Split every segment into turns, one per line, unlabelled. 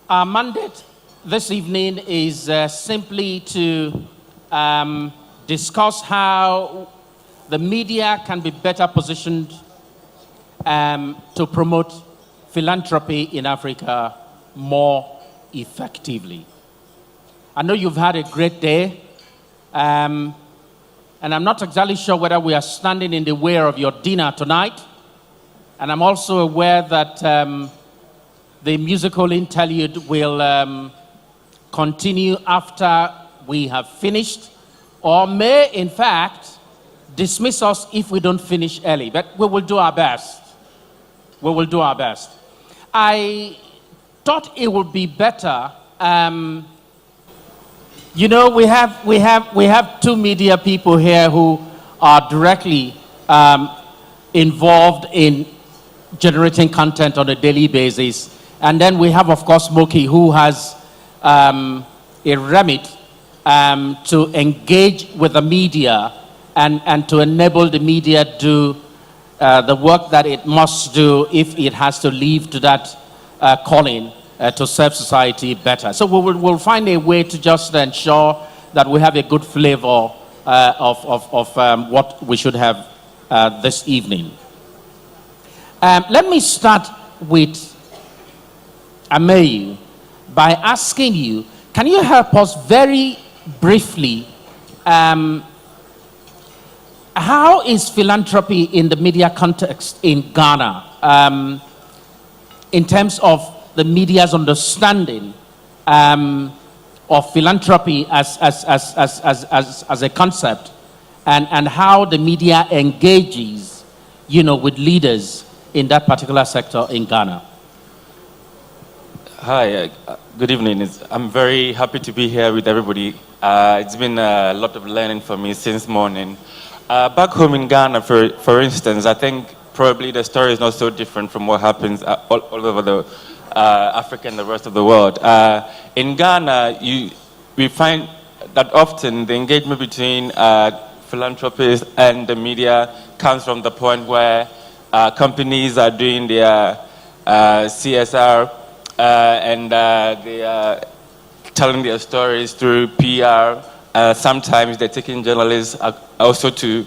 Our mandate this evening is simply to discuss how the media can be better positioned to promote philanthropy in Africa more effectively. I know you've had a great day, and I'm not exactly sure whether we are standing in the way of your dinner tonight. And I'm also aware that the musical interlude will continue after we have finished, or may, in fact, dismiss us if we don't finish early. But we will do our best. We will do our best. I thought it would be better. You know, we have two media people here who are directly involved in generating content on a daily basis. And then we have, of course, Moky, who has a remit to engage with the media and to enable the media to do the work that it must do if it has to leave to that calling to serve society better. So we'll find a way to just ensure that we have a good flavor of what we should have this evening. Let me start with Meyer by asking you, can you help us very briefly, how is philanthropy in the media context in Ghana, in terms of the media's understanding of philanthropy as a concept, and how the media engages, with leaders in that particular sector in Ghana?
Hi, good evening. I'm very happy to be here with everybody. It's been a lot of learning for me since morning. Back home in Ghana, for instance, I think probably the story is not so different from what happens all over the Africa and the rest of the world. In Ghana, we find that often the engagement between philanthropists and the media comes from the point where companies are doing their CSR and they are telling their stories through PR. Sometimes they're taking journalists also to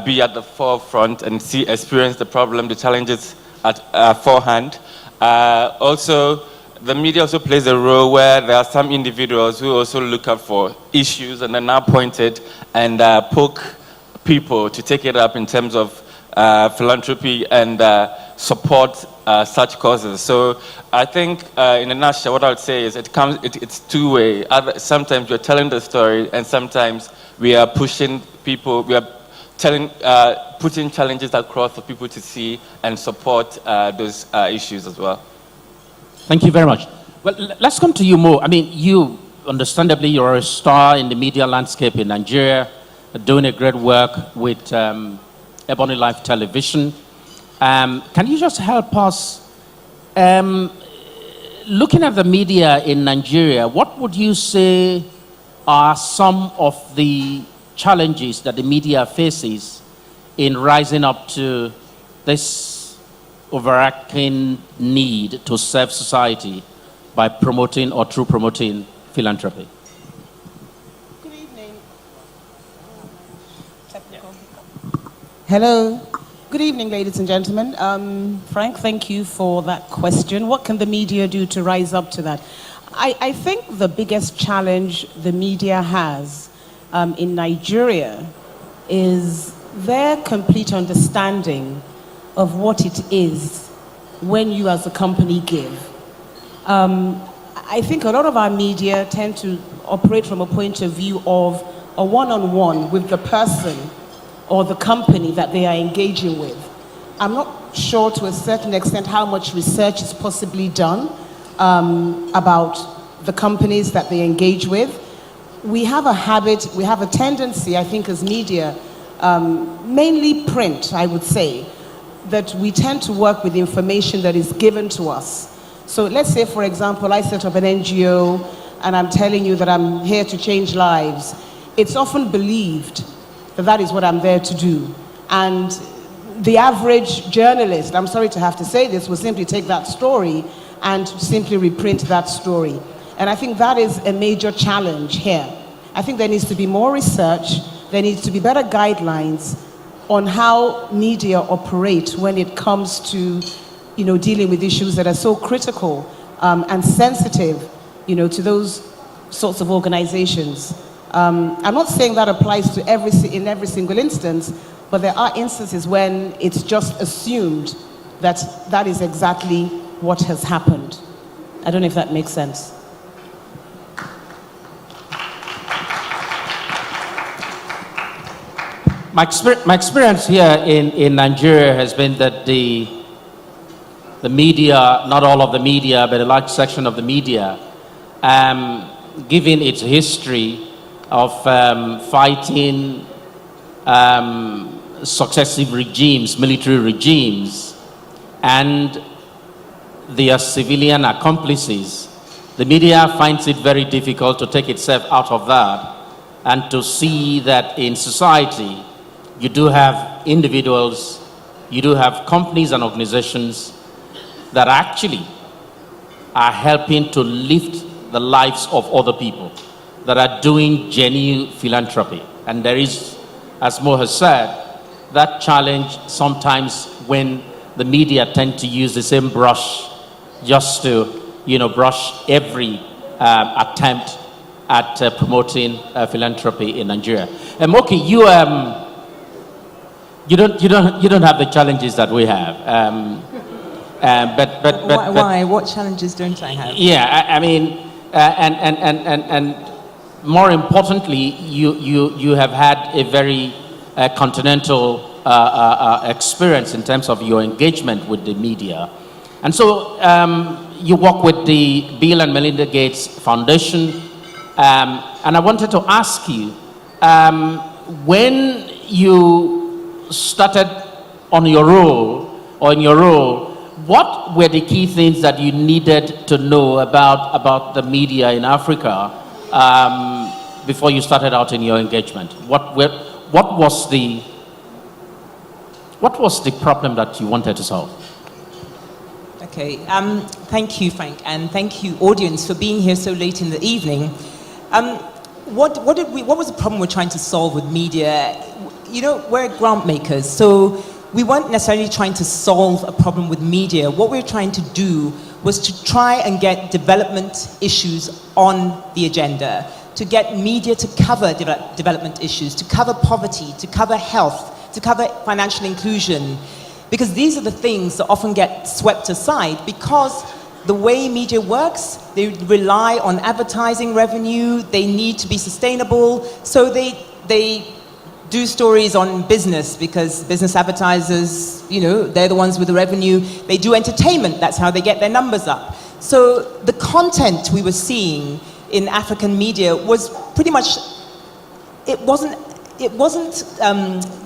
be at the forefront and experience the problem, the challenges at forehand. Also, the media also plays a role where there are some individuals who also look up for issues and are now pointed and poke people to take it up in terms of philanthropy and support such causes. So I think in a nutshell, what I would say is it's two-way. Sometimes we're telling the story, and sometimes we are pushing people, we are putting challenges across for people to see and support those issues as well.
Thank you very much. Well, let's come to you more. I mean, you, understandably, you're a star in the media landscape in Nigeria, doing a great work with Ebony Live Television. Can you just help us, looking at the media in Nigeria, what would you say are some of the challenges that the media faces in rising up to this overarching need to serve society by promoting or through promoting philanthropy?
Good evening. Hello. Good evening, ladies and gentlemen. Frank, thank you for that question. What can the media do to rise up to that? I think the biggest challenge the media has in Nigeria is their complete understanding of what it is when you as a company give. I think a lot of our media tend to operate from a point of view of a one-on-one with the person or the company that they are engaging with. I'm not sure to a certain extent how much research is possibly done about the companies that they engage with. We have a habit, we have a tendency, I think, as media, mainly print, I would say, that we tend to work with information that is given to us. So let's say, for example, I set up an NGO and I'm telling you that I'm here to change lives. It's often believed that that is what I'm there to do. And the average journalist, I'm sorry to have to say this, will simply take that story and simply reprint that story. And I think that is a major challenge here. I think there needs to be more research, there needs to be better guidelines on how media operate when it comes to, dealing with issues that are so critical and sensitive, to those sorts of organizations. I'm not saying that applies to in every single instance, but there are instances when it's just assumed that that is exactly what has happened. I don't know if that makes sense.
My experience here in Nigeria has been that the media, not all of the media, but a large section of the media, given its history of fighting successive regimes, military regimes, and their civilian accomplices, the media finds it very difficult to take itself out of that and to see that in society, you do have individuals, you do have companies and organizations that actually are helping to lift the lives of other people, that are doing genuine philanthropy. And there is, as Mo has said, that challenge sometimes when the media tend to use the same brush just to, brush every attempt at promoting philanthropy in Nigeria. And Moky, you don't have the challenges that we have.
Why? What challenges don't I have?
Yeah, I mean, and more importantly, you have had a very continental experience in terms of your engagement with the media, and so you work with the Bill and Melinda Gates Foundation, and I wanted to ask you, when you started on your role, what were the key things that you needed to know about the media in Africa before you started out in your engagement? What was the problem that you wanted to solve?
Okay, thank you, Frank, and thank you, audience, for being here so late in the evening. What was the problem we're trying to solve with media? We're grant makers, so we weren't necessarily trying to solve a problem with media. What we were trying to do was to try and get development issues on the agenda, to get media to cover development issues, to cover poverty, to cover health, to cover financial inclusion, because these are the things that often get swept aside because the way media works, they rely on advertising revenue, they need to be sustainable, so they do stories on business because business advertisers, they're the ones with the revenue. They do entertainment, that's how they get their numbers up. So the content we were seeing in African media was pretty much, it wasn't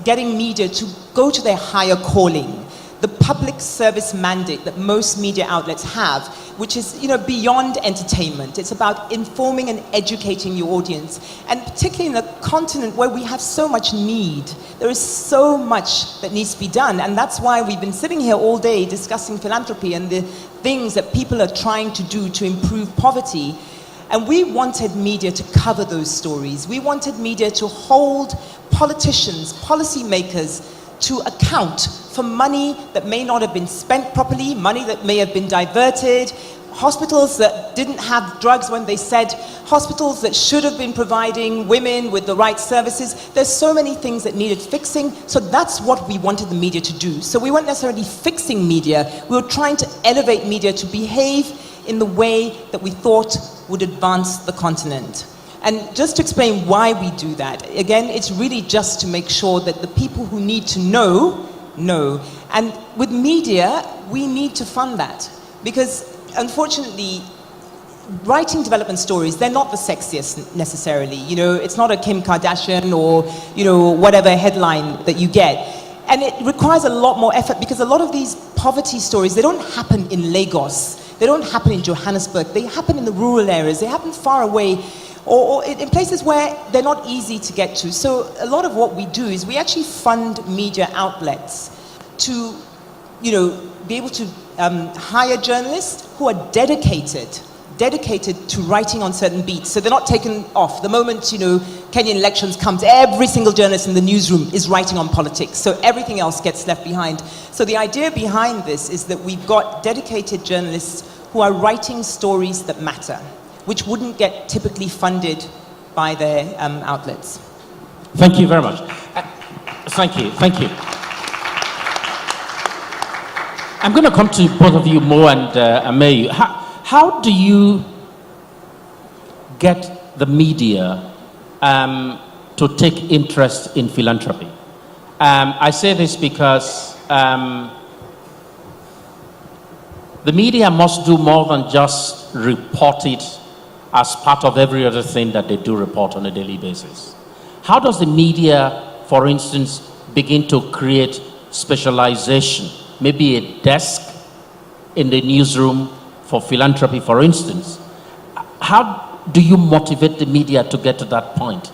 getting media to go to their higher calling, the public service mandate that most media outlets have, which is beyond entertainment. It's about informing and educating your audience, and particularly in a continent where we have so much need. There is so much that needs to be done, and that's why we've been sitting here all day discussing philanthropy and the things that people are trying to do to improve poverty. And we wanted media to cover those stories. We wanted media to hold politicians, policymakers to account for money that may not have been spent properly, money that may have been diverted, hospitals that didn't have drugs when they said, hospitals that should have been providing women with the right services. There's so many things that needed fixing, so that's what we wanted the media to do. So we weren't necessarily fixing media, we were trying to elevate media to behave in the way that we thought would advance the continent. And just to explain why we do that, again, it's really just to make sure that the people who need to know. And with media, we need to fund that. Because unfortunately, writing development stories, they're not the sexiest necessarily. It's not a Kim Kardashian or, whatever headline that you get. And it requires a lot more effort because a lot of these poverty stories, they don't happen in Lagos. They don't happen in Johannesburg. They happen in the rural areas. They happen far away or in places where they're not easy to get to. So a lot of what we do is we actually fund media outlets to, be able to hire journalists who are dedicated to writing on certain beats. So they're not taken off. The moment, Kenyan elections comes, every single journalist in the newsroom is writing on politics. So everything else gets left behind. So the idea behind this is that we've got dedicated journalists who are writing stories that matter, which wouldn't get typically funded by their outlets.
Thank you very much. Thank you. I'm going to come to both of you, Mo and Meyer. How do you get the media to take interest in philanthropy? I say this because the media must do more than just report it as part of every other thing that they do report on a daily basis. How does the media, for instance, begin to create specialization? Maybe a desk in the newsroom for philanthropy, for instance. How do you motivate the media to get to that point,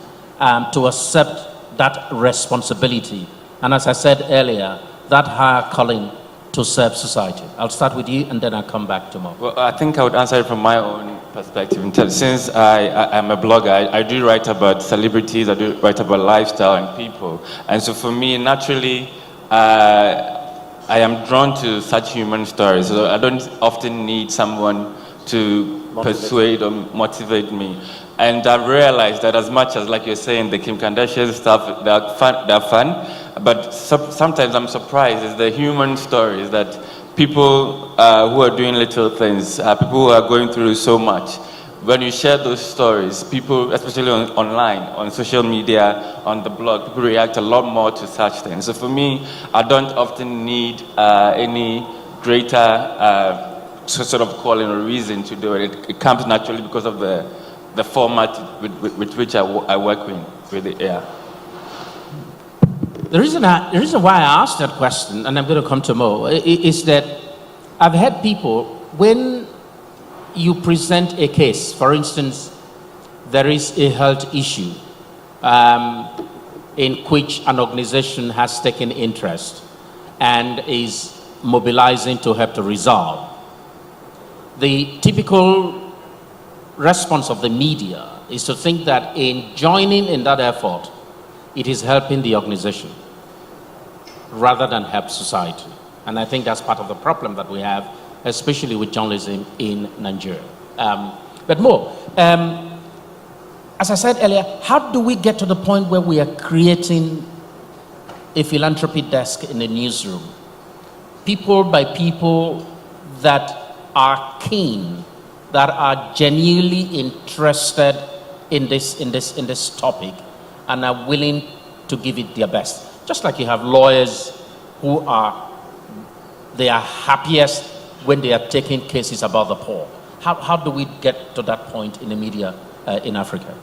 to accept that responsibility? And as I said earlier, that higher calling to serve society. I'll start with you and then I'll come back to Mo.
Well, I think I would answer it from my own perspective. Since I'm a blogger, I do write about celebrities, I do write about lifestyle and people. And so for me, naturally, I am drawn to such human stories. So I don't often need someone to persuade or motivate me. And I've realized that as much as, like you're saying, the Kim Kardashian stuff, they're fun, but sometimes I'm surprised is the human stories that people who are doing little things, people who are going through so much. When you share those stories, people, especially online, on social media, on the blog, people react a lot more to such things. So for me, I don't often need any greater sort of calling or reason to do it. It comes naturally because of the format with which I work with it, yeah.
The reason why I asked that question, and I'm going to come to Mo, is that I've had people, when you present a case, for instance, there is a health issue in which an organization has taken interest and is mobilizing to help to resolve. The typical response of the media is to think that in joining in that effort, it is helping the organization rather than help society. And I think that's part of the problem that we have, especially with journalism in Nigeria. But Mo, as I said earlier, how do we get to the point where we are creating a philanthropy desk in the newsroom? People by people that are keen, that are genuinely interested in this topic and are willing to give it their best. Just like you have lawyers who are happiest when they are taking cases about the poor. How do we get to that point in the media in Africa?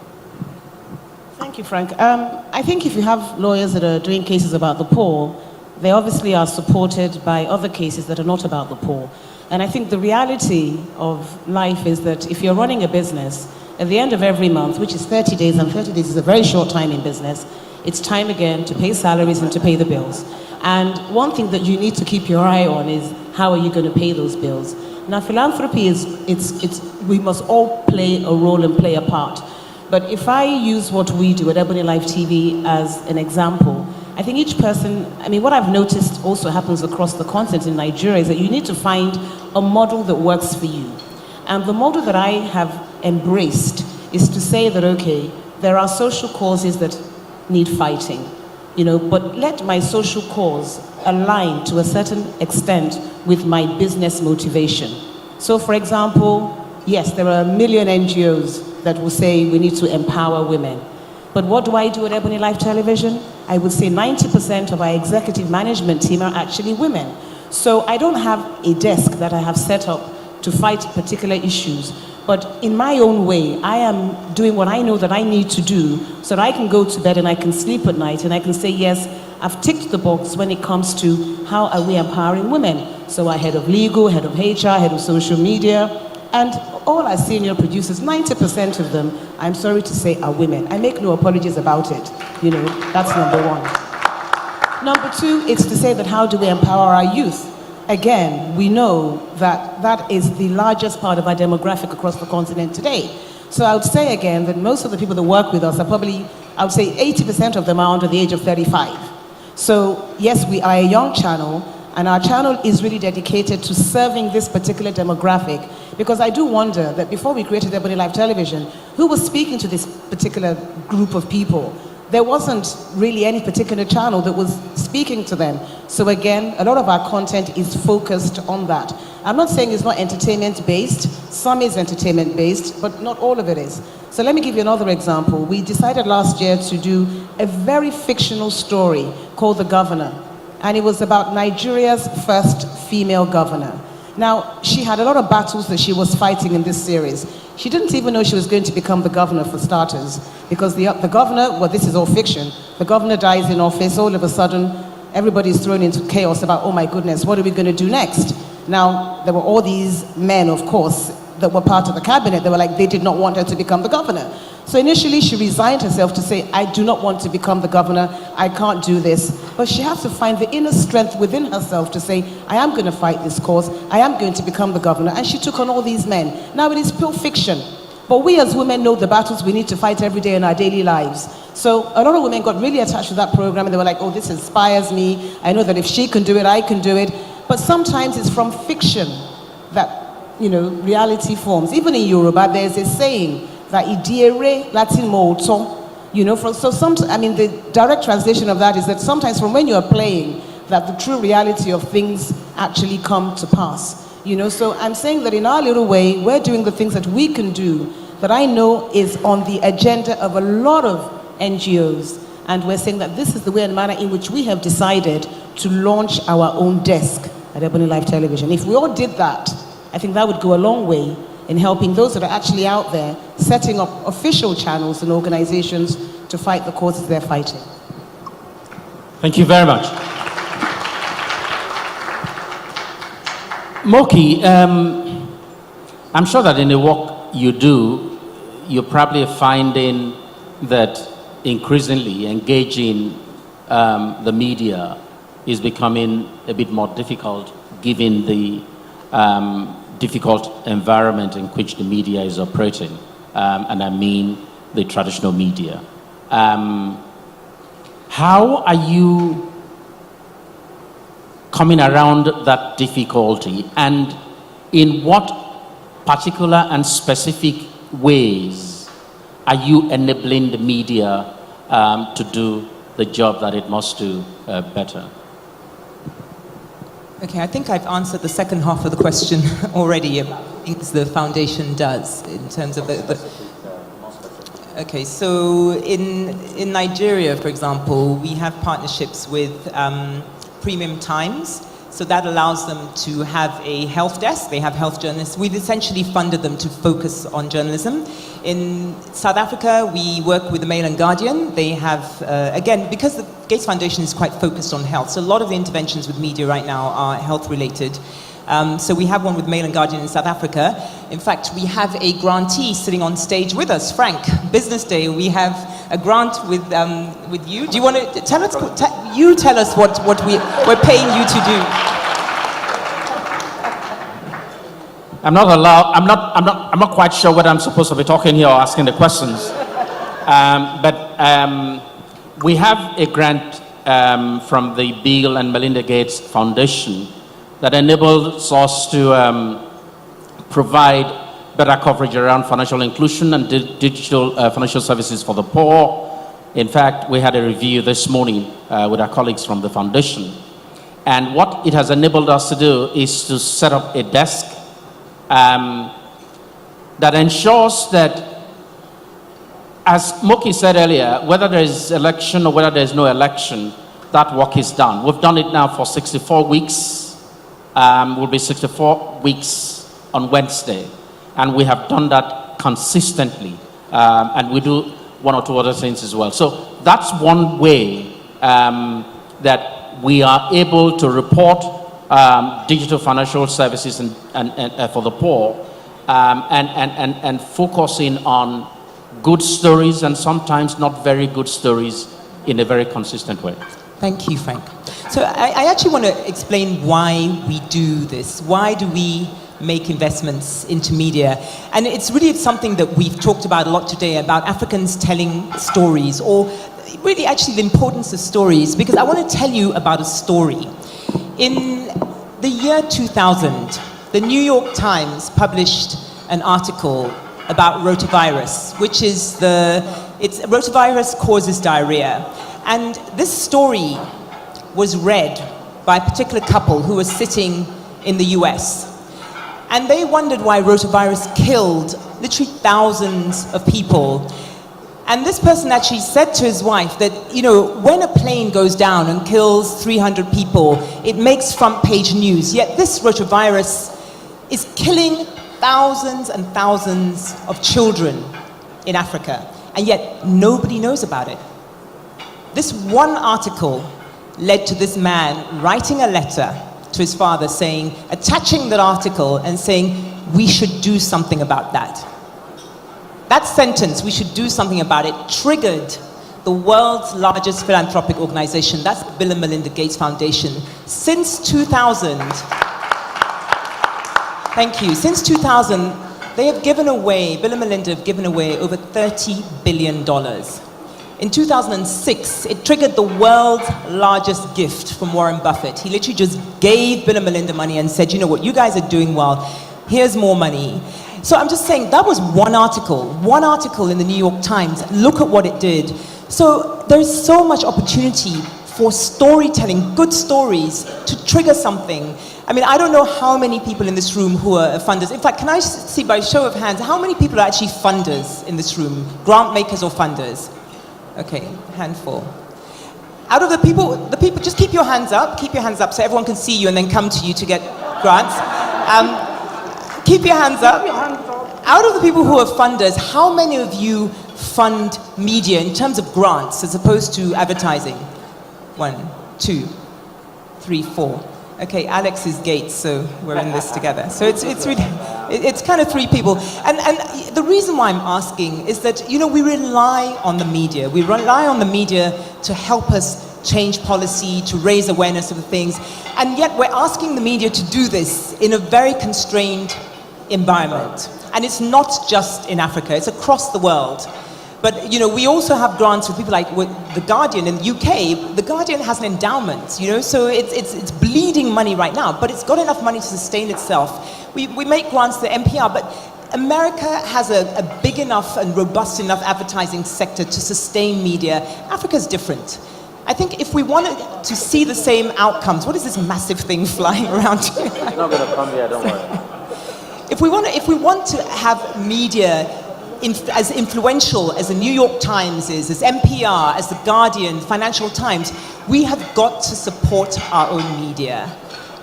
Thank you, Frank. I think if you have lawyers that are doing cases about the poor, they obviously are supported by other cases that are not about the poor. And I think the reality of life is that if you're running a business, at the end of every month, which is 30 days, and 30 days is a very short time in business, it's time again to pay salaries and to pay the bills. And one thing that you need to keep your eye on is how are you going to pay those bills? Now, philanthropy we must all play a role and play a part. But if I use what we do at Ebony Live TV as an example, I think each person, what I've noticed also happens across the continent in Nigeria is that you need to find a model that works for you. And the model that I have embraced is to say that, okay, there are social causes that need fighting, but let my social cause align to a certain extent with my business motivation. So, for example, yes, there are a million NGOs that will say we need to empower women. But what do I do at Ebony Live Television? I would say 90% of our executive management team are actually women. So I don't have a desk that I have set up to fight particular issues. But in my own way, I am doing what I know that I need to do so that I can go to bed and I can sleep at night and I can say, yes, I've ticked the box when it comes to how are we empowering women. So our head of legal, head of HR, head of social media, and all our senior producers, 90% of them, I'm sorry to say, are women. I make no apologies about it. That's number one. Number two, it's to say that how do we empower our youth? again, we know that that is the largest part of our demographic across the continent today. So I would say again that most of the people that work with us are probably, I would say 80% of them are under the age of 35. So yes, we are a young channel, and our channel is really dedicated to serving this particular demographic, because I do wonder that before we created Ebony Live Television, who was speaking to this particular group of people? There wasn't really any particular channel that was speaking to them. So again, a lot of our content is focused on that. I'm not saying it's not entertainment-based. Some is entertainment-based, but not all of it is. So let me give you another example. We decided last year to do a very fictional story called The Governor. And it was about Nigeria's first female governor. Now, she had a lot of battles that she was fighting in this series. She didn't even know she was going to become the governor, for starters, because the governor, well, this is all fiction. The governor dies in office. All of a sudden, everybody's thrown into chaos about, oh my goodness, what are we going to do next? Now, there were all these men, of course, that were part of the cabinet. They were like, they did not want her to become the governor. So initially, she resigned herself to say, I do not want to become the governor. I can't do this. But she has to find the inner strength within herself to say, I am going to fight this cause. I am going to become the governor. And she took on all these men. Now, it is pure fiction. But we as women know the battles we need to fight every day in our daily lives. So a lot of women got really attached to that program, and they were like, oh, this inspires me. I know that if she can do it, I can do it. But sometimes it's from fiction that, reality forms. Even in Yoruba, there's a saying that idiere Latin moto, the direct translation of that is that sometimes from when you're playing, that the true reality of things actually come to pass. So I'm saying that in our little way, we're doing the things that we can do that I know is on the agenda of a lot of NGOs. And we're saying that this is the way and manner in which we have decided to launch our own desk at Ebony Live Television. If we all did that, I think that would go a long way in helping those that are actually out there setting up official channels and organizations to fight the causes they're fighting.
Thank you very much. Moky, I'm sure that in the work you do, you're probably finding that increasingly engaging the media is becoming a bit more difficult given the difficult environment in which the media is operating, and I mean the traditional media. How are you coming around that difficulty, and in what particular and specific ways are you enabling the media to do the job that it must do better?
Okay, I think I've answered the second half of the question already about things the foundation does in terms of the Okay, so in Nigeria, for example, we have partnerships with Premium Times. So that allows them to have a health desk. They have health journalists. We've essentially funded them to focus on journalism. In South Africa, we work with the Mail and Guardian. They have, again, because the Gates Foundation is quite focused on health, so a lot of the interventions with media right now are health related. So we have one with Mail and Guardian in South Africa. In fact, we have a grantee sitting on stage with us, Frank, Business Day. We have a grant with you. Do you want to tell us? You tell us what we're paying you to do.
I'm not quite sure whether I'm supposed to be talking here or asking the questions. But we have a grant from the Bill and Melinda Gates Foundation that enables us to provide better coverage around financial inclusion and digital financial services for the poor. In fact, we had a review this morning with our colleagues from the foundation. And what it has enabled us to do is to set up a desk that ensures that, as Moky said earlier, whether there is election or whether there is no election, that work is done. We've done it now for 64 weeks. Will be 64 weeks on Wednesday. And we have done that consistently. And we do one or two other things as well. So that's one way that we are able to report digital financial services and for the poor, and focusing on good stories and sometimes not very good stories in a very consistent way.
Thank you, Frank. So I actually want to explain why we do this. Why do we make investments into media? And it's really something that we've talked about a lot today, about Africans telling stories, or really actually the importance of stories, because I want to tell you about a story. In the year 2000, the New York Times published an article about rotavirus, which is rotavirus causes diarrhea. And this story was read by a particular couple who was sitting in the US. And they wondered why rotavirus killed literally thousands of people. And this person actually said to his wife that, when a plane goes down and kills 300 people, it makes front page news. Yet this rotavirus is killing thousands and thousands of children in Africa. And yet nobody knows about it. This one article led to this man writing a letter to his father attaching that article and saying, we should do something about that. That sentence, we should do something about it, triggered the world's largest philanthropic organization. That's the Bill and Melinda Gates Foundation. Since 2000, thank you, since 2000, they have given away, Bill and Melinda have given away over $30 billion. In 2006, it triggered the world's largest gift from Warren Buffett. He literally just gave Bill and Melinda money and said, you guys are doing well, here's more money. So I'm just saying, that was one article in the New York Times. Look at what it did. So there's so much opportunity for storytelling, good stories, to trigger something. I mean, I don't know how many people in this room who are funders. In fact, can I see by show of hands, how many people are actually funders in this room? Grant makers or funders? Okay, handful. Out of the people, just keep your hands up so everyone can see you and then come to you to get grants. Keep your hands up. Out of the people who are funders, how many of you fund media in terms of grants as opposed to advertising? 1, 2, 3, 4. Okay, Alex is Gates, so we're in this together. So it's really, it's kind of 3 people. And the reason why I'm asking is that, we rely on the media. We rely on the media to help us change policy, to raise awareness of things. And yet we're asking the media to do this in a very constrained environment. And it's not just in Africa, it's across the world. But, we also have grants for people like The Guardian in the UK. The Guardian has an endowment, so it's bleeding money right now, but it's got enough money to sustain itself. We make grants to NPR, but America has a big enough and robust enough advertising sector to sustain media. Africa's different. I think if we wanted to see the same outcomes, what is this massive thing flying around here?
It's not going to come here, don't worry.
If we want to have media as influential as the New York Times is, as NPR, as The Guardian, Financial Times, we have got to support our own media.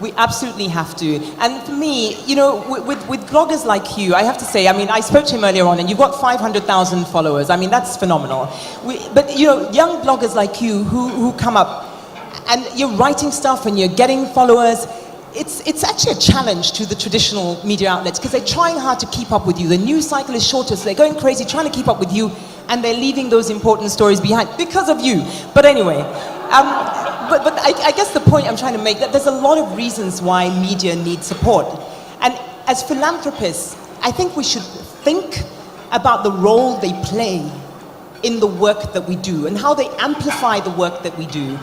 We absolutely have to. And for me, with bloggers like you, I have to say, I spoke to him earlier on, and you've got 500,000 followers. That's phenomenal. But young bloggers like you who come up, and you're writing stuff and you're getting followers, it's actually a challenge to the traditional media outlets, because they're trying hard to keep up with you. The news cycle is shorter, so they're going crazy trying to keep up with you, and they're leaving those important stories behind because of you. But anyway, but I guess the point I'm trying to make, that there's a lot of reasons why media needs support. And as philanthropists, I think we should think about the role they play in the work that we do and how they amplify the work that we do.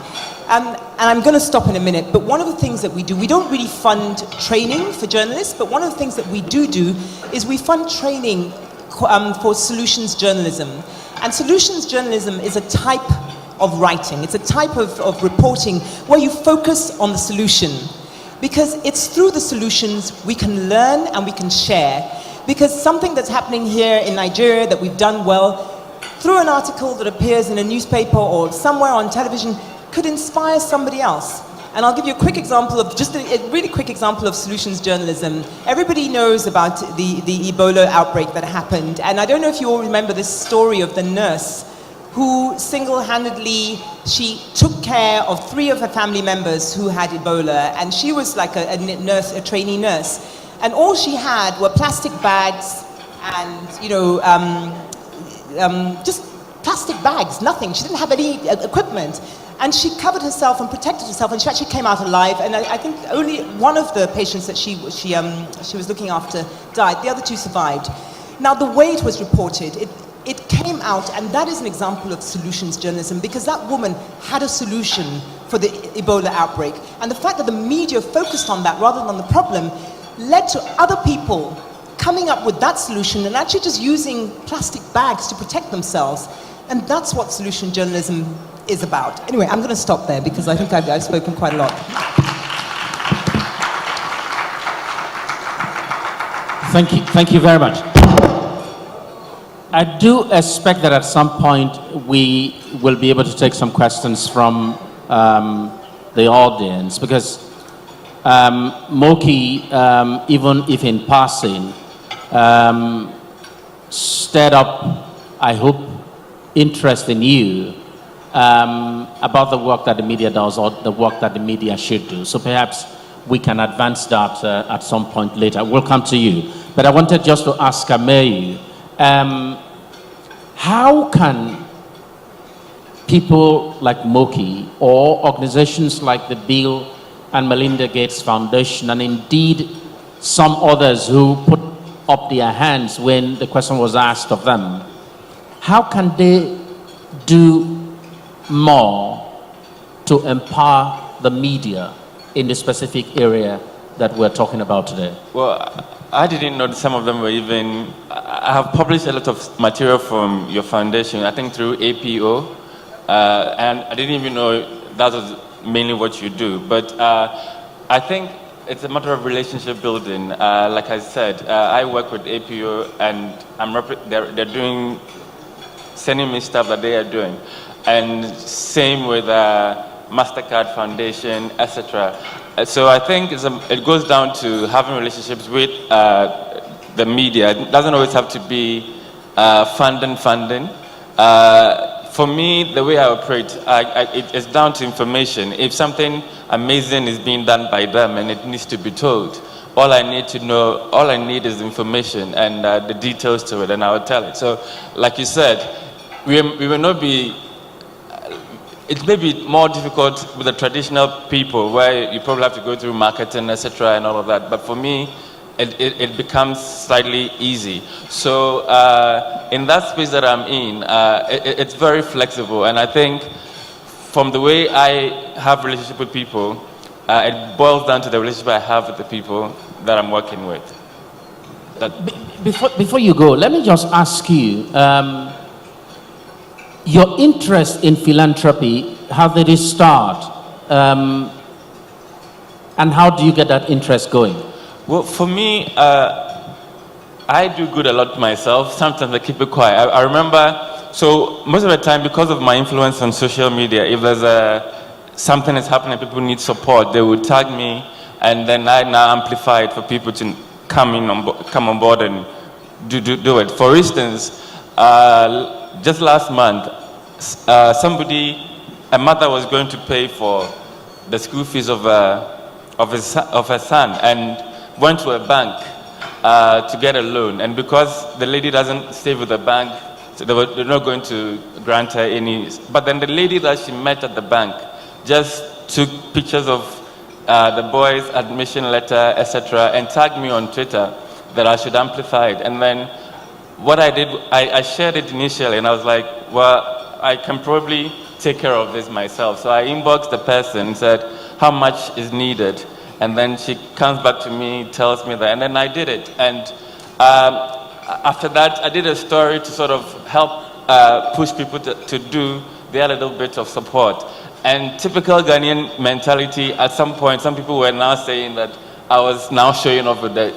And I'm going to stop in a minute, but one of the things that we do, we don't really fund training for journalists, but one of the things that we do is we fund training for solutions journalism. And solutions journalism is a type of writing. It's a type of reporting where you focus on the solution, because it's through the solutions we can learn and we can share. Because something that's happening here in Nigeria that we've done well, through an article that appears in a newspaper or somewhere on television, could inspire somebody else. And I'll give you a quick example of, just a really quick example of solutions journalism. Everybody knows about the Ebola outbreak that happened. And I don't know if you all remember this story of the nurse who single-handedly, she took care of 3 of her family members who had Ebola. And she was like a nurse, a trainee nurse. And all she had were plastic bags and, just plastic bags, nothing. She didn't have any equipment. And she covered herself and protected herself, and she actually came out alive. And I think only one of the patients that she was looking after died. The other two survived. Now, the way it was reported, it came out, and that is an example of solutions journalism, because that woman had a solution for the Ebola outbreak. And the fact that the media focused on that rather than on the problem led to other people coming up with that solution and actually just using plastic bags to protect themselves. And that's what solution journalism is about. Anyway, I'm going to stop there because I think I've spoken quite a lot.
Thank you very much. I do expect that at some point we will be able to take some questions from the audience, because Moky, even if in passing, stirred up, I hope, interest in you about the work that the media does, or the work that the media should do. So perhaps we can advance that at some point later. We'll come to you. But I wanted just to ask Meyer, how can people like Moky or organizations like the Bill and Melinda Gates Foundation, and indeed some others who put up their hands when the question was asked of them, how can they do more to empower the media in the specific area that we're talking about today?
Well, I didn't know that some of them were even... I have published a lot of material from your foundation, I think through APO, and I didn't even know that was mainly what you do. But I think it's a matter of relationship building. Like I said, I work with APO, and they're doing, sending me stuff that they are doing. And same with MasterCard Foundation, etc. So I think it goes down to having relationships with the media. It doesn't always have to be funding. For me, the way I operate, it's down to information. If something amazing is being done by them and it needs to be told, all I need to know, all I need is information and the details to it, and I will tell it. So, like you said, we will not be... It may be more difficult with the traditional people where you probably have to go through marketing, etc., and all of that. But for me, it becomes slightly easy. So in that space that I'm in, it's very flexible. And I think from the way I have relationship with people, it boils down to the relationship I have with the people that I'm working with.
Before you go, let me just ask you, your interest in philanthropy, how did it start? And how do you get that interest going?
Well, for me, I do good a lot myself. Sometimes I keep it quiet. I remember, so most of the time, because of my influence on social media, if there's something is happening, people need support, they would tag me, and then I now amplify it for people to come on board and do it. For instance, just last month, a mother was going to pay for the school fees of her son, and went to a bank to get a loan. And because the lady doesn't stay with the bank, so they're not going to grant her any. But then the lady that she met at the bank just took pictures of the boy's admission letter, etc., and tagged me on Twitter that I should amplify it. And then what I did, I shared it initially, and I was like, well, I can probably take care of this myself. So I inboxed the person and said, how much is needed? And then she comes back to me, tells me that, and then I did it. And after that, I did a story to sort of help push people to do their little bit of support. And typical Ghanaian mentality, at some point, some people were now saying that I was now showing off with the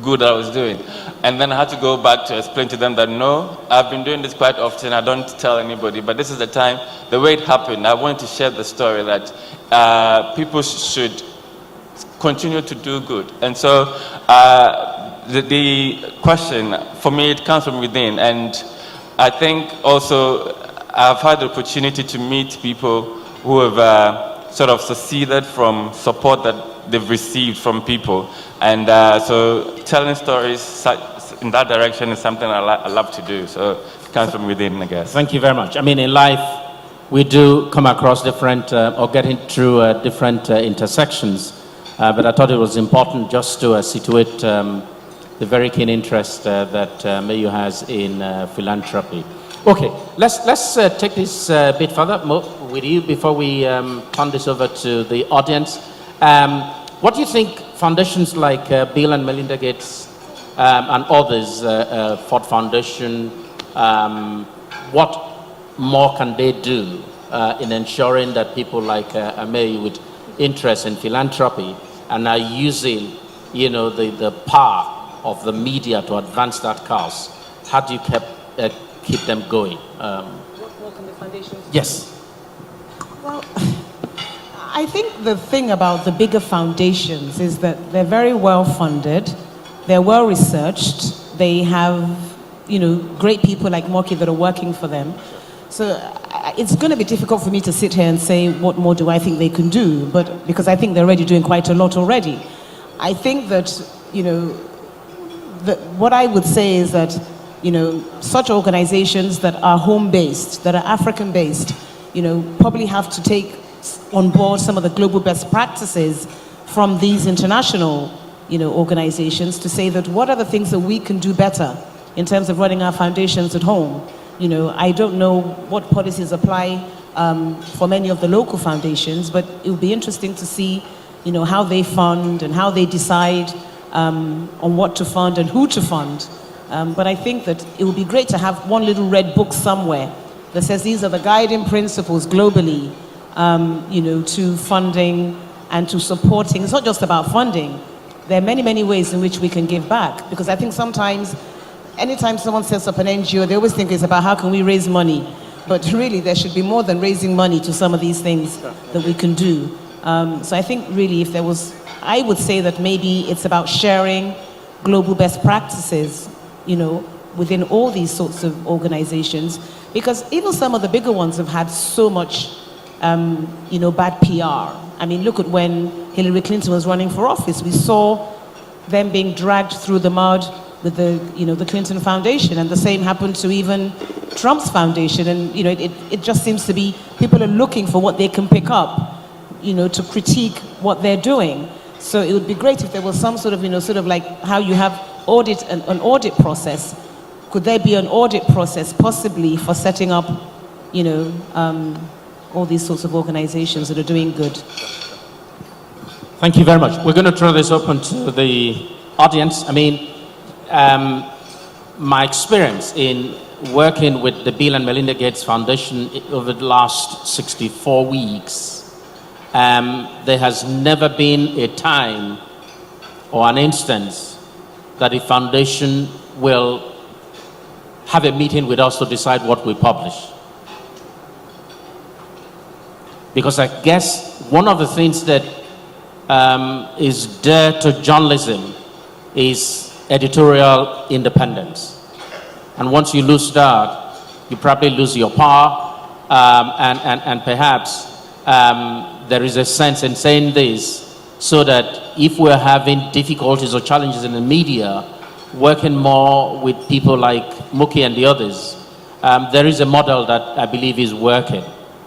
good I was doing. And then I had to go back to explain to them that no, I've been doing this quite often, I don't tell anybody, but this is the time, the way it happened, I wanted to share the story that people should continue to do good. And so the question, for me, it comes from within. And I think also I've had the opportunity to meet people who have sort of succeeded from support that they've received from people. And so telling stories in that direction is something I love to do. So it comes from within, I guess.
Thank you very much. I mean, in life, we do come across different, or getting through different intersections. But I thought it was important just to situate the very keen interest that Meyer has in philanthropy. Okay, let's take this a bit further with you before we turn this over to the audience. What do you think foundations like Bill and Melinda Gates and others, Ford Foundation, what more can they do in ensuring that people like Meyer with interest in philanthropy and are using, the power of the media to advance that cause? How do you keep them going?
What can the foundation do?
Yes.
Well, I think the thing about the bigger foundations is that they're very well funded, they're well researched, they have, great people like Moky that are working for them. So it's going to be difficult for me to sit here and say what more do I think they can do, but because I think they're already doing quite a lot already. I think that, what I would say is that, such organizations that are home-based, that are African-based, probably have to take on board some of the global best practices from these international, organizations to say that what are the things that we can do better in terms of running our foundations at home. I don't know what policies apply for many of the local foundations, but it would be interesting to see, how they fund and how they decide on what to fund and who to fund. But I think that it would be great to have one little red book somewhere that says these are the guiding principles globally, to funding and to supporting. It's not just about funding. There are many, many ways in which we can give back. Because I think sometimes, anytime someone sets up an NGO, they always think it's about how can we raise money. But really, there should be more than raising money to some of these things that we can do. So I think really if there was, I would say that maybe it's about sharing global best practices, within all these sorts of organizations. Because even some of the bigger ones have had so much, bad PR. I mean, look at when Hillary Clinton was running for office. We saw them being dragged through the mud with the Clinton Foundation, and the same happened to even Trump's foundation. And it just seems to be people are looking for what they can pick up, to critique what they're doing. So it would be great if there was some sort of like how you have an audit process. Could there be an audit process possibly for setting up, all these sorts of organizations that are doing good?
Thank you very much. We're going to throw this open to the audience. I mean, my experience in working with the Bill and Melinda Gates Foundation over the last 64 weeks, there has never been a time or an instance that the foundation will have a meeting with us to decide what we publish. Because I guess one of the things that is dear to journalism is editorial independence. And once you lose that, you probably lose your power, and perhaps there is a sense in saying this so that if we're having difficulties or challenges in the media, working more with people like Moky and the others, there is a model that I believe is working,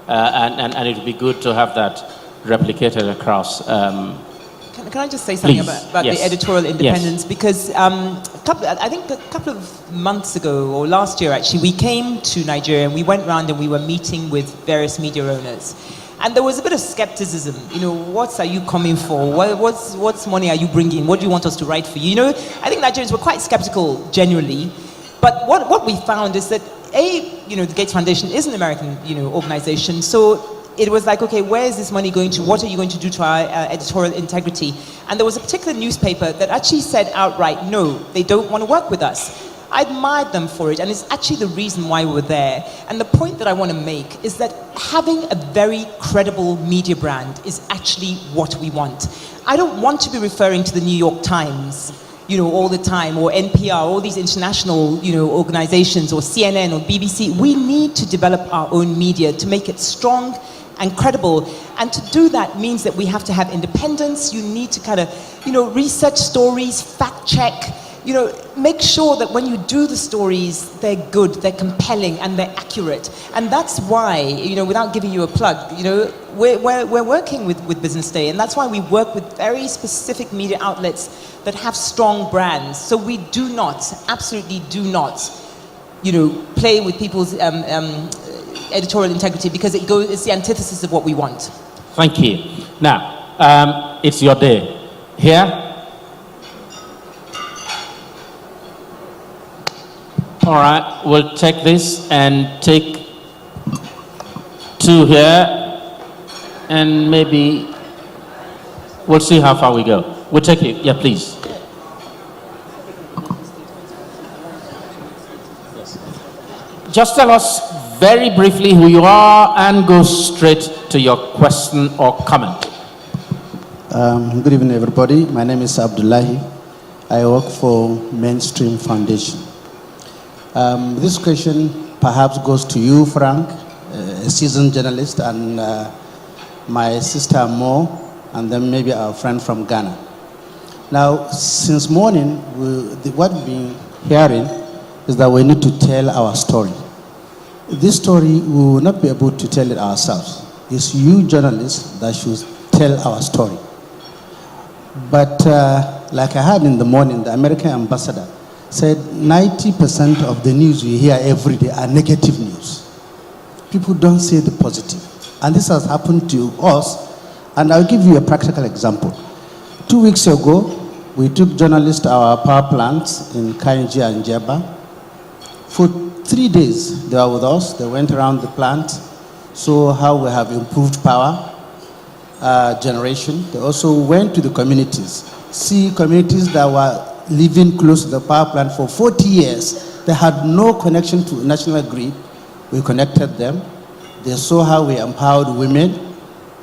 and it would be good to have that replicated across.
Can I just say something about
Yes.
the editorial independence?
Yes.
Because I think a couple of months ago, or last year actually, we came to Nigeria and we went around and we were meeting with various media owners. And there was a bit of skepticism. What are you coming for? What's money are you bringing? What do you want us to write for you? I think Nigerians were quite skeptical generally. But what we found is that, the Gates Foundation is an American, organization. So it was like, okay, where is this money going to? What are you going to do to our editorial integrity? And there was a particular newspaper that actually said outright, no, they don't want to work with us. I admired them for it, and it's actually the reason why we're there. And the point that I want to make is that having a very credible media brand is actually what we want. I don't want to be referring to the New York Times, all the time, or NPR, all these international, organizations, or CNN or BBC. We need to develop our own media to make it strong and credible. And to do that means that we have to have independence. You need to kind of, research stories, fact check, you know, make sure that when you do the stories, they're good, they're compelling, and they're accurate. And that's why, you know, without giving you a plug, you know, we're working with Business Day, and that's why we work with very specific media outlets that have strong brands. So we do not, absolutely do not, you know, play with people's editorial integrity, because it's the antithesis of what we want.
Thank you. Now, it's your day. Here? All right, we'll take this and take 2 here, and maybe we'll see how far we go. We'll take it. Yeah, please. Just tell us very briefly who you are and go straight to your question or comment.
Good evening, everybody. My name is Abdullahi. I work for Mainstream Foundation. This question perhaps goes to you, Frank, a seasoned journalist, and my sister Mo, and then maybe our friend from Ghana. Now, since morning, what we've been hearing is that we need to tell our story. This story, we will not be able to tell it ourselves. It's you journalists that should tell our story. But like I heard in the morning, the American ambassador said 90% of the news we hear every day are negative news. People don't say the positive. And this has happened to us. And I'll give you a practical example. 2 weeks ago, we took journalists to our power plants in Kainji and Jeba. For 3 days, they were with us. They went around the plant, saw how we have improved power generation. They also went to the communities, see communities that were living close to the power plant for 40 years. They had no connection to national grid. We connected them. They saw how we empowered women.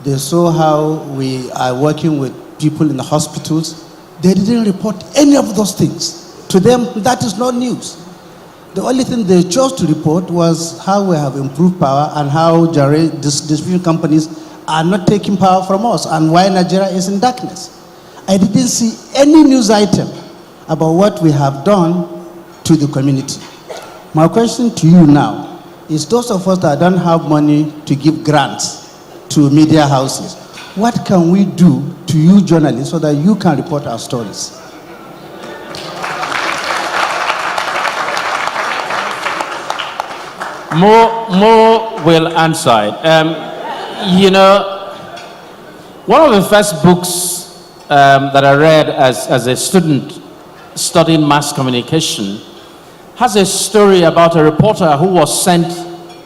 They saw how we are working with people in the hospitals. They didn't report any of those things. To them, that is not news. The only thing they chose to report was how we have improved power and how distribution companies are not taking power from us and why Nigeria is in darkness. I didn't see any news item about what we have done to the community. My question to you now is, those of us that don't have money to give grants to media houses, what can we do to you journalists so that you can report our stories?
More will answer it. You know, one of the first books that I read as a student studying mass communication has a story about a reporter who was sent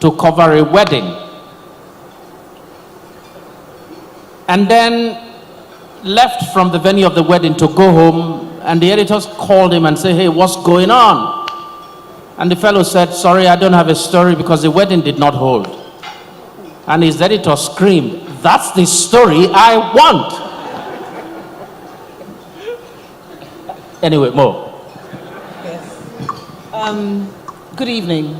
to cover a wedding. And then left from the venue of the wedding to go home, and the editors called him and said, "Hey, what's going on?" And the fellow said, "Sorry, I don't have a story because the wedding did not hold." And his editor screamed, "That's the story I want." Anyway, more.
Good evening.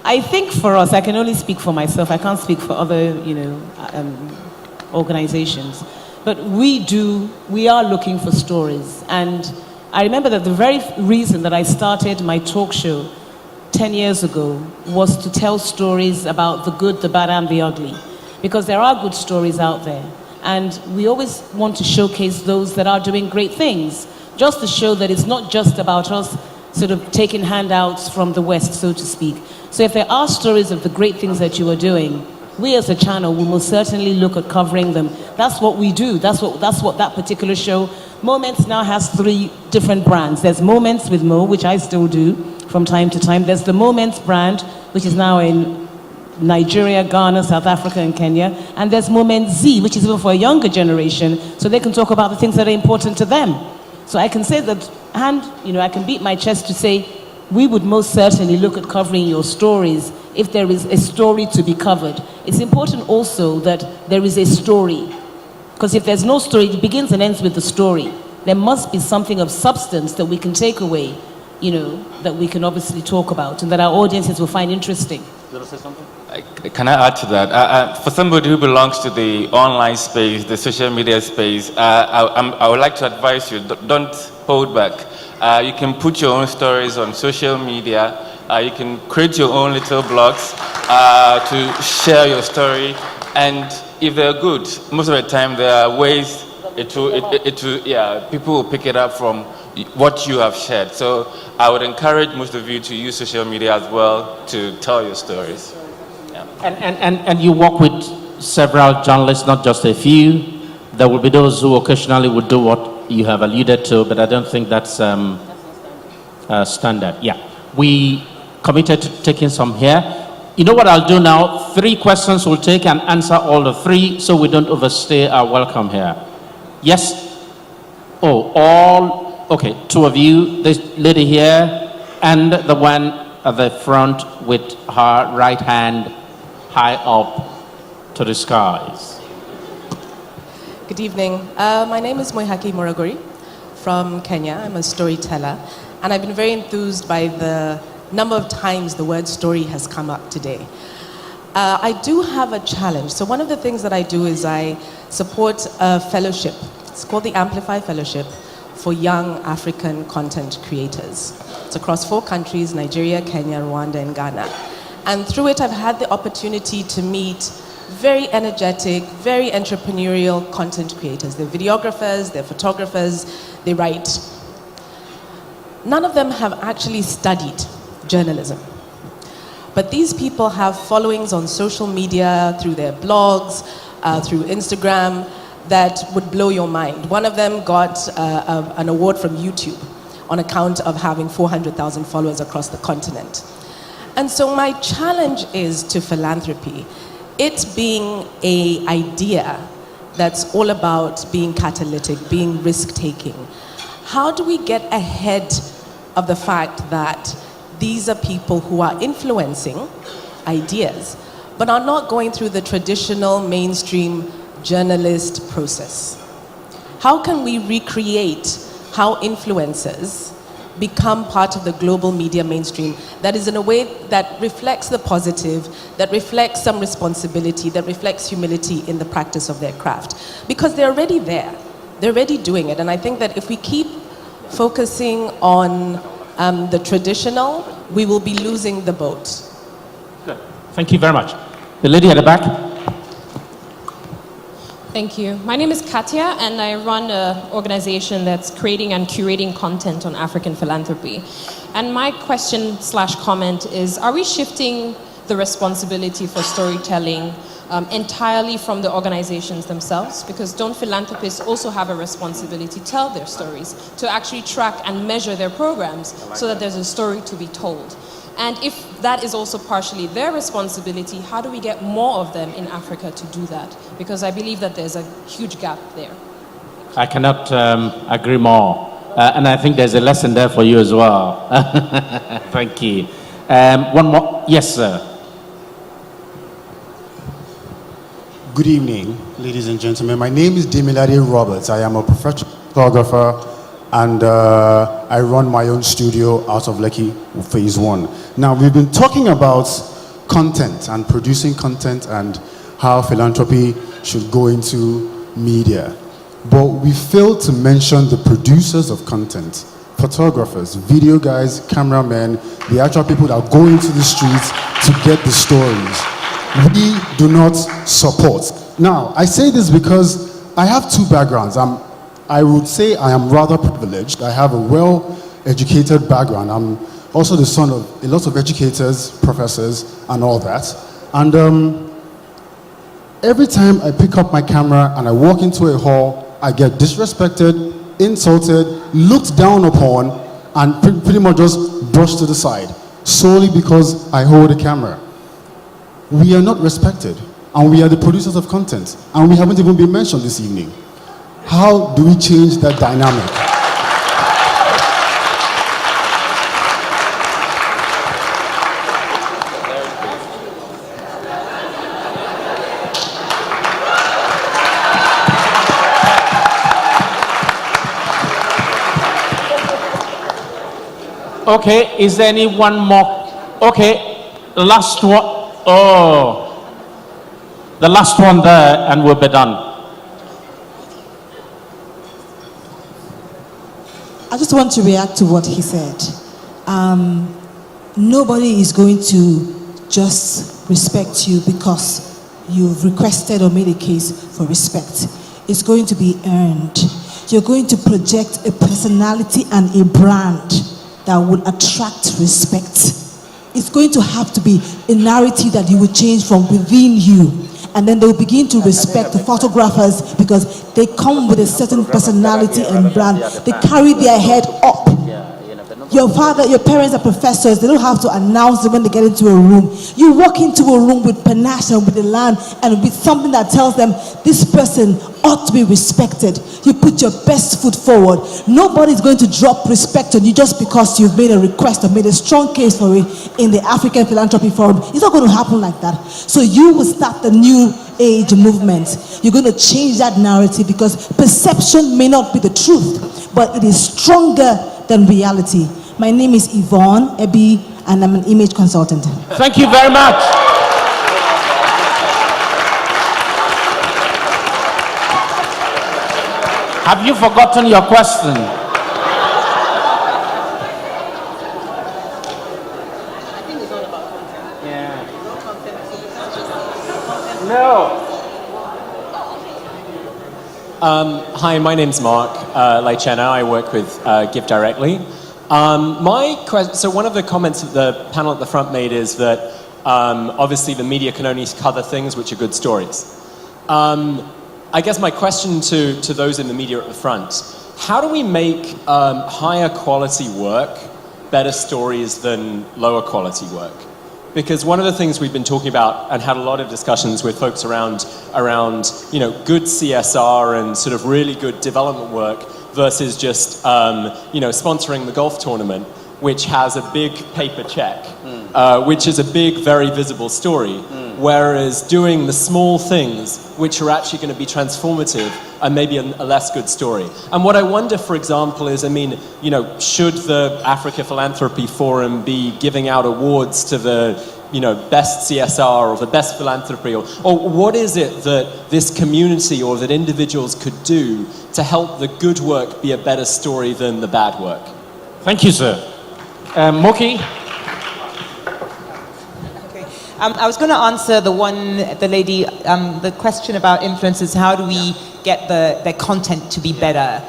I think for us, I can only speak for myself. I can't speak for other, organizations. But we are looking for stories. And I remember that the very reason that I started my talk show 10 years ago was to tell stories about the good, the bad, and the ugly. Because there are good stories out there. And we always want to showcase those that are doing great things, just to show that it's not just about us sort of taking handouts from the West, so to speak. So if there are stories of the great things that you are doing, we as a channel will most certainly look at covering them. That's what we do. That's what that particular show. Moments now has 3 different brands. There's Moments with Mo, which I still do from time to time. There's the Moments brand, which is now in Nigeria, Ghana, South Africa, and Kenya. And there's Moment Z, which is even for a younger generation, so they can talk about the things that are important to them. So I can say that, and I can beat my chest to say, we would most certainly look at covering your stories if there is a story to be covered. It's important also that there is a story. Because if there's no story, it begins and ends with the story. There must be something of substance that we can take away, that we can obviously talk about and that our audiences will find interesting.
You want to say something? Can I add to that? For somebody who belongs to the online space, the social media space, I would like to advise you, don't hold back. You can put your own stories on social media. You can create your own little blogs to share your story. And if they're good, most of the time there are ways people will pick it up from what you have shared. So I would encourage most of you to use social media as well to tell your stories. Yeah.
And you work with several journalists, not just a few. There will be those who occasionally would do what you have alluded to, but I don't think that's standard. Yeah. We committed to taking some here. You know what I'll do now? 3 questions we'll take and answer all the 3 so we don't overstay our welcome here. Yes? Oh, all, okay, 2 of you, this lady here, and the one at the front with her right hand high up to the skies.
Good evening. My name is Moky Moragori from Kenya. I'm a storyteller, and I've been very enthused by the number of times the word story has come up today. I do have a challenge. So one of the things that I do is I support a fellowship. It's called the Amplify Fellowship for Young African Content Creators. It's across 4 countries, Nigeria, Kenya, Rwanda, and Ghana. And through it, I've had the opportunity to meet very energetic, very entrepreneurial content creators. They're videographers, they're photographers, they write. None of them have actually studied journalism. But these people have followings on social media, through their blogs, through Instagram, that would blow your mind. One of them got an award from YouTube on account of having 400,000 followers across the continent. And so my challenge is to philanthropy. It being an idea that's all about being catalytic, being risk-taking. How do we get ahead of the fact that these are people who are influencing ideas, but are not going through the traditional mainstream journalist process? How can we recreate how influencers become part of the global media mainstream that is in a way that reflects the positive, that reflects some responsibility, that reflects humility in the practice of their craft? Because they're already there, they're already doing it. And I think that if we keep focusing on the traditional, we will be losing the boat.
Good. Thank you very much. The lady at the back.
Thank you. My name is Katya, and I run an organization that's creating and curating content on African philanthropy. And my question / comment is, are we shifting the responsibility for storytelling entirely from the organizations themselves? Because don't philanthropists also have a responsibility to tell their stories, to actually track and measure their programs so that there's a story to be told? And if that is also partially their responsibility, how do we get more of them in Africa to do that? Because I believe that there's a huge gap there.
I cannot agree more. And I think there's a lesson there for you as well. Thank you. One more. Yes, sir.
Good evening, ladies and gentlemen. My name is Demilade Roberts. I am a professional photographer, and I run my own studio out of Lekki, Phase 1. Now, we've been talking about content and producing content and how philanthropy should go into media. But we failed to mention the producers of content, photographers, video guys, cameramen, the actual people that go into the streets to get the stories. We do not support. Now, I say this because I have 2 backgrounds. I would say I am rather privileged. I have a well-educated background. I'm also the son of a lot of educators, professors, and all that. And every time I pick up my camera and I walk into a hall, I get disrespected, insulted, looked down upon, and pretty much just brushed to the side, solely because I hold a camera. We are not respected, and we are the producers of content, and we haven't even been mentioned this evening. How do we change that dynamic?
Okay, is there any one more? Okay, last one. Oh, the last one there, and we'll be done.
I just want to react to what he said. Nobody is going to just respect you because you've requested or made a case for respect. It's going to be earned. You're going to project a personality and a brand that would attract respect. It's going to have to be a narrative that you will change from within you. And then they'll begin to respect the photographers because they come with a certain personality and brand. They carry their head up. Your father, your parents are professors. They don't have to announce it when they get into a room. You walk into a room with panache and with elan and with something that tells them this person ought to be respected. You put your best foot forward. Nobody's going to drop respect on you just because you've made a request or made a strong case for it in the African Philanthropy Forum. It's not going to happen like that. So you will start the new age movement. You're going to change that narrative because perception may not be the truth, but it is stronger than reality. My name is Yvonne Ebi, and I'm an image consultant.
Thank you very much. Have you forgotten your question? No.
Hi, my name's Mark Laichena. I work with Give Directly. So one of the comments that the panel at the front made is that obviously the media can only cover things which are good stories. I guess my question to those in the media at the front, how do we make higher quality work better stories than lower quality work? Because one of the things we've been talking about and had a lot of discussions with folks around good CSR and sort of really good development work versus just sponsoring the golf tournament, which has a big paper check, which is a big, very visible story. Whereas doing the small things, which are actually going to be transformative, and maybe a less good story. And what I wonder, for example, is, should the Africa Philanthropy Forum be giving out awards to the, best CSR or the best philanthropy, or what is it that this community or that individuals could do to help the good work be a better story than the bad work?
Thank you, sir. Moky?
I was going to answer the lady, the question about influencers. How do we get their content to be better?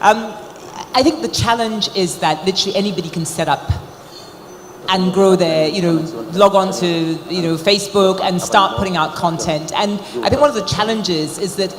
I think the challenge is that literally anybody can set up and grow their, log on to, Facebook and start putting out content. And I think one of the challenges is that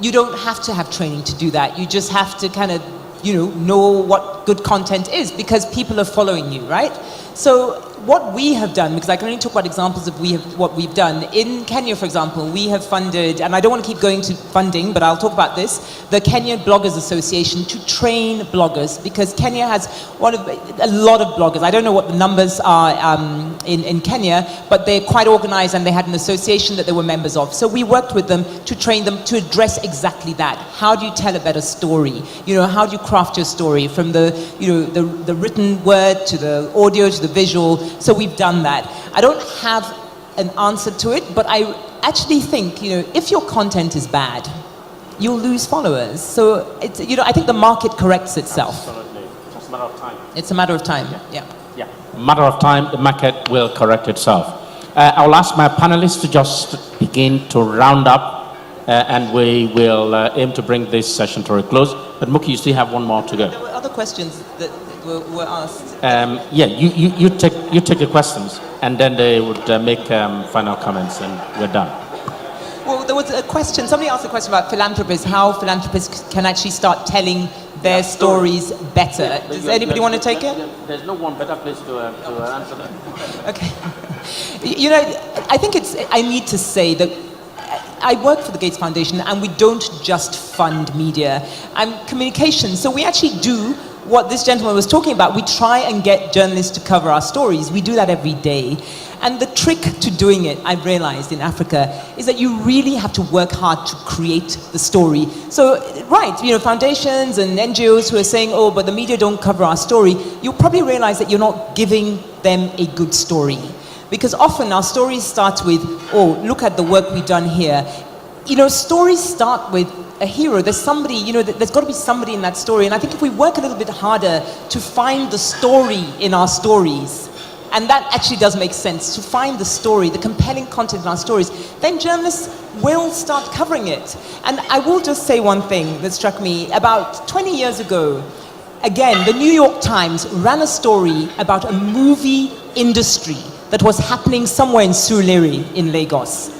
you don't have to have training to do that. You just have to kind of, know what good content is because people are following you, right? So what we have done, because I can only talk about examples of what we've done. In Kenya, for example, we have funded, and I don't want to keep going to funding, but I'll talk about this, the Kenya Bloggers Association to train bloggers, because Kenya has a lot of bloggers. I don't know what the numbers are in Kenya, but they're quite organized and they had an association that they were members of. So we worked with them to train them to address exactly that. How do you tell a better story? How do you craft your story from the written word to the audio to the visual? So we've done that. I don't have an answer to it, but I actually think, if your content is bad, you'll lose followers. So it's, I think the market corrects itself.
Absolutely. It's a matter of time.
It's a matter of time. Yeah.
Matter of time, the market will correct itself. I'll ask my panelists to just begin to round up, and we will aim to bring this session to a close. But Moky, you still have one more to go.
There were other questions that were asked.
You take the questions, and then they would make final comments, and we're done.
Well, there was a question. Somebody asked a question about philanthropists, how philanthropists can actually start telling their stories better. Does anybody want to take it?
There's no one better place to answer that.
Okay. I think I need to say that I work for the Gates Foundation, and we don't just fund media and communication. So we actually do what this gentleman was talking about. We try and get journalists to cover our stories. We do that every day. And the trick to doing it, I've realized in Africa, is that you really have to work hard to create the story. So, right, foundations and NGOs who are saying, oh, but the media don't cover our story, you'll probably realize that you're not giving them a good story. Because often our stories start with, oh, look at the work we've done here. Stories start with a hero. There's somebody, there's got to be somebody in that story. And I think if we work a little bit harder to find the story in our stories, and that actually does make sense, to find the story, the compelling content in our stories, then journalists will start covering it. And I will just say one thing that struck me. About 20 years ago, again, the New York Times ran a story about a movie industry that was happening somewhere in Surulere in Lagos.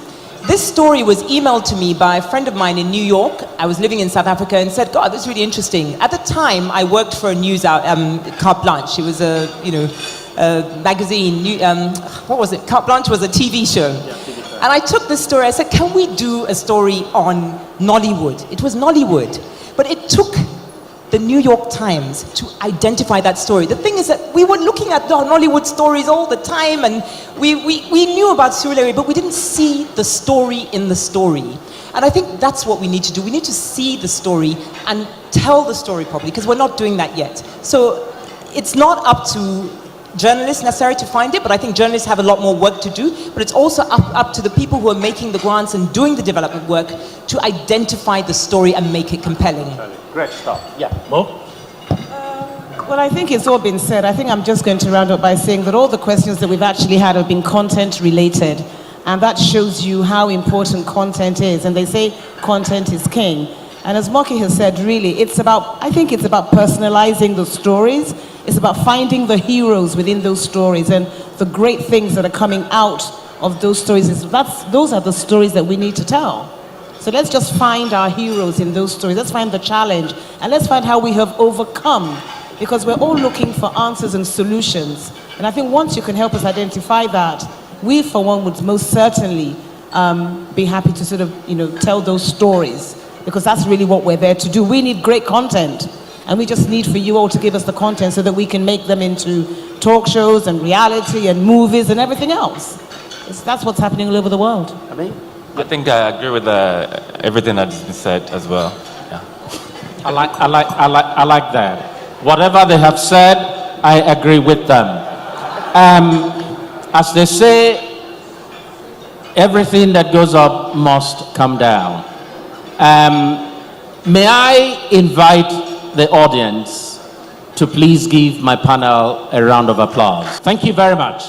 This story was emailed to me by a friend of mine in New York. I was living in South Africa, and said, God, this is really interesting. At the time, I worked for a news Carte Blanche. It was a magazine. What was it? Carte Blanche was a TV show. Yeah, TV show. And I took this story. I said, can we do a story on Nollywood? It was Nollywood. But it took the New York Times to identify that story. The thing is that we were looking at the Nollywood stories all the time, and we knew about Surulere, but we didn't see the story in the story. And I think that's what we need to do. We need to see the story and tell the story properly, because we're not doing that yet. So it's not up to journalists necessarily to find it, but I think journalists have a lot more work to do. But it's also up to the people who are making the grants and doing the development work to identify the story and make it compelling.
Great stuff. Yeah, Mo?
Well, I think it's all been said. I think I'm just going to round up by saying that all the questions that we've actually had have been content related. And that shows you how important content is. And they say content is king. And as Moky has said, really, I think it's about personalizing the stories. It's about finding the heroes within those stories and the great things that are coming out of those stories. Those are the stories that we need to tell. So let's just find our heroes in those stories. Let's find the challenge. And let's find how we have overcome. Because we're all looking for answers and solutions. And I think once you can help us identify that, we, for one, would most certainly be happy to sort of, tell those stories. Because that's really what we're there to do. We need great content. And we just need for you all to give us the content so that we can make them into talk shows and reality and movies and everything else. That's what's happening all over the world.
I think I agree with everything that's been said as well. Yeah.
I like that. Whatever they have said, I agree with them. As they say, everything that goes up must come down. May I invite the audience to please give my panel a round of applause. Thank you very much.